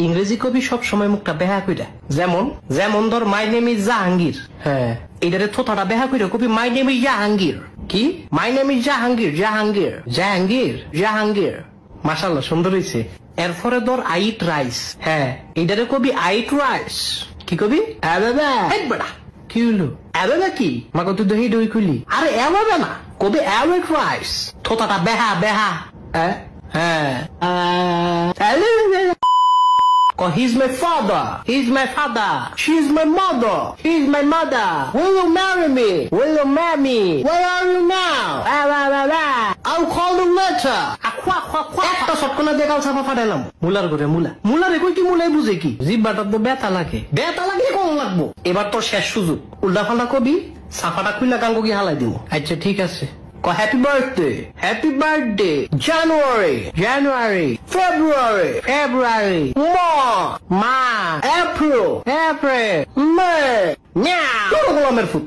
ইংরেজি কবি সব সময় মুখটা বেহা কইরা যেমন যেমন ধর মাই নেম ইজ জাহাঙ্গীর। হ্যাঁ, এটারে থোতাটা বেহা কইরা কবি মাই নেম ইজ জাহাঙ্গীর। কি my name is Jahangir Jahangir Jahangir Jahangir. মাশাআল্লাহ সুন্দর হইছে। এরপরে ধর আই ইট রাইস। হ্যাঁ, এটারে কবি আই ইট রাইস। কি কবি আবাবা বড়া কি হলো আবাবা কি মাগো তুই দহি দই খুলি আরে আবাবা না কবি আই ইট রাইস থোতাটা বেহা বেহা। হ্যাঁ he's my father. He's my father. She's my mother. He's my mother. Will you marry me? Will you marry me? Where are you now? I'll call you later. একটা সটকনা দিয়ে কাল ছাপা ফাটাইলাম মুলার করে মুলা মুলারে কই কি মুলাই বুঝে কি জিব্বাটা তো ব্যথা লাগে কোন লাগবো। এবার তোর শেষ সুযোগ উল্টা ফাল্টা কবি সাফাটা খুইলা গাঙ্গো কি হালাই দিব। আচ্ছা ঠিক আছে happy birthday happy birthday January January February February March April April May গোলামের ফুট।